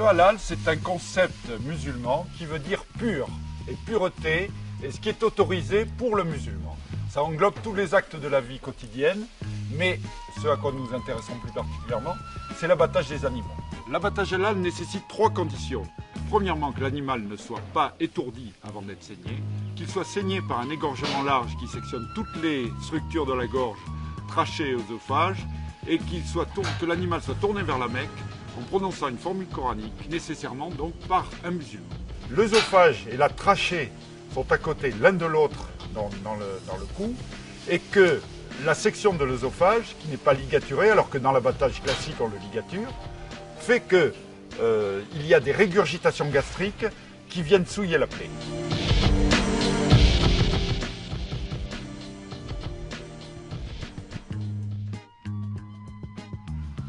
Le halal, c'est un concept musulman qui veut dire pur et pureté, et ce qui est autorisé pour le musulman. Ça englobe tous les actes de la vie quotidienne, mais ce à quoi nous nous intéressons plus particulièrement, c'est l'abattage des animaux. L'abattage halal nécessite 3 conditions. Premièrement, que l'animal ne soit pas étourdi avant d'être saigné, qu'il soit saigné par un égorgement large qui sectionne toutes les structures de la gorge, trachée et œsophage, et que l'animal soit tourné vers la Mecque en prononçant une formule coranique, nécessairement donc par un musulman. L'œsophage et la trachée sont à côté l'un de l'autre dans le cou, et que la section de l'œsophage, qui n'est pas ligaturée, alors que dans l'abattage classique on le ligature, fait que il y a des régurgitations gastriques qui viennent souiller la plaie.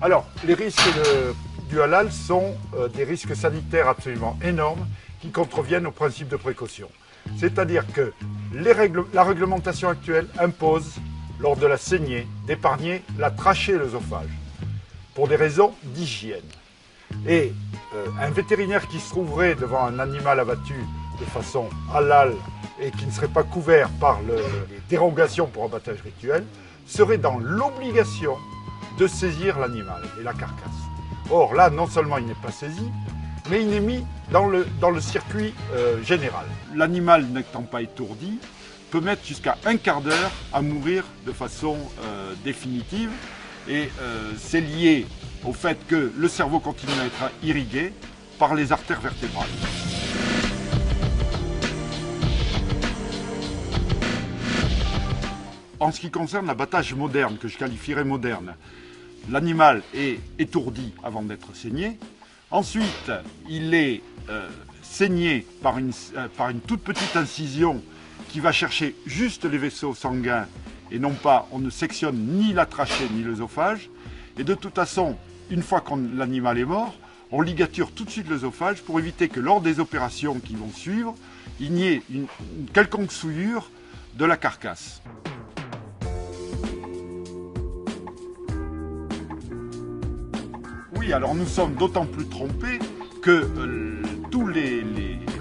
Alors, les risques du halal sont des risques sanitaires absolument énormes qui contreviennent au principe de précaution. C'est-à-dire que la réglementation actuelle impose, lors de la saignée, d'épargner la trachée et l'œsophage, pour des raisons d'hygiène. Et un vétérinaire qui se trouverait devant un animal abattu de façon halal et qui ne serait pas couvert par les dérogations pour abattage rituel serait dans l'obligation de saisir l'animal et la carcasse. Or là, non seulement il n'est pas saisi, mais il est mis dans le circuit général. L'animal n'étant pas étourdi peut mettre jusqu'à un quart d'heure à mourir de façon définitive, et c'est lié au fait que le cerveau continue à être irrigué par les artères vertébrales. En ce qui concerne l'abattage moderne, que je qualifierais moderne, l'animal est étourdi avant d'être saigné. Ensuite, il est saigné par une toute petite incision qui va chercher juste les vaisseaux sanguins, et non pas, on ne sectionne ni la trachée ni l'œsophage. Et de toute façon, une fois que l'animal est mort, on ligature tout de suite l'œsophage pour éviter que lors des opérations qui vont suivre, il n'y ait une quelconque souillure de la carcasse. Oui, alors nous sommes d'autant plus trompés que tous les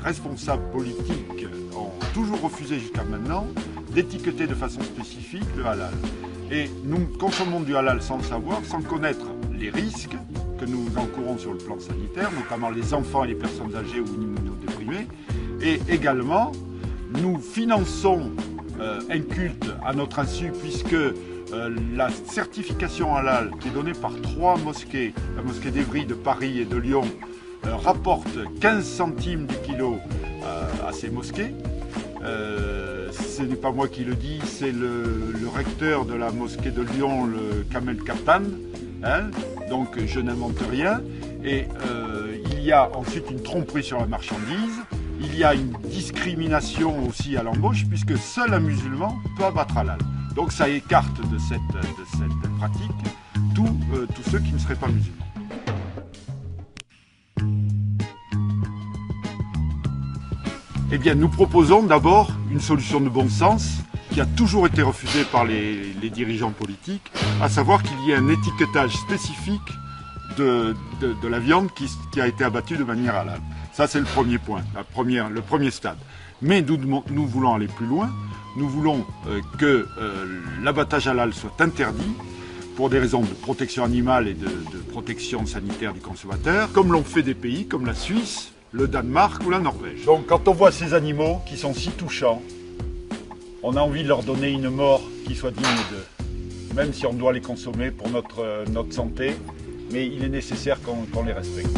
responsables politiques ont toujours refusé jusqu'à maintenant d'étiqueter de façon spécifique le halal. Et nous consommons du halal sans le savoir, sans connaître les risques que nous encourons sur le plan sanitaire, notamment les enfants et les personnes âgées ou immunodéprimées. Et également, nous finançons un culte à notre insu, puisque la certification halal qui est donnée par 3 mosquées, la mosquée d'Évry, de Paris et de Lyon, rapporte 15 centimes du kilo à ces mosquées. Ce n'est pas moi qui le dis, c'est le recteur de la mosquée de Lyon, le Kamel Kaptan, hein, donc je n'invente rien. Et il y a ensuite une tromperie sur la marchandise, il y a une discrimination aussi à l'embauche, puisque seul un musulman peut abattre halal. Donc ça écarte de cette pratique tous ceux qui ne seraient pas musulmans. Eh bien, nous proposons d'abord une solution de bon sens qui a toujours été refusée par les dirigeants politiques, à savoir qu'il y ait un étiquetage spécifique de la viande qui a été abattue de manière halal. Ça, c'est le premier point, le premier stade. Mais nous voulons aller plus loin. Nous voulons que l'abattage halal soit interdit pour des raisons de protection animale et de protection sanitaire du consommateur, comme l'ont fait des pays comme la Suisse, le Danemark ou la Norvège. Donc quand on voit ces animaux qui sont si touchants, on a envie de leur donner une mort qui soit digne d'eux, même si on doit les consommer pour notre santé, mais il est nécessaire qu'on les respecte.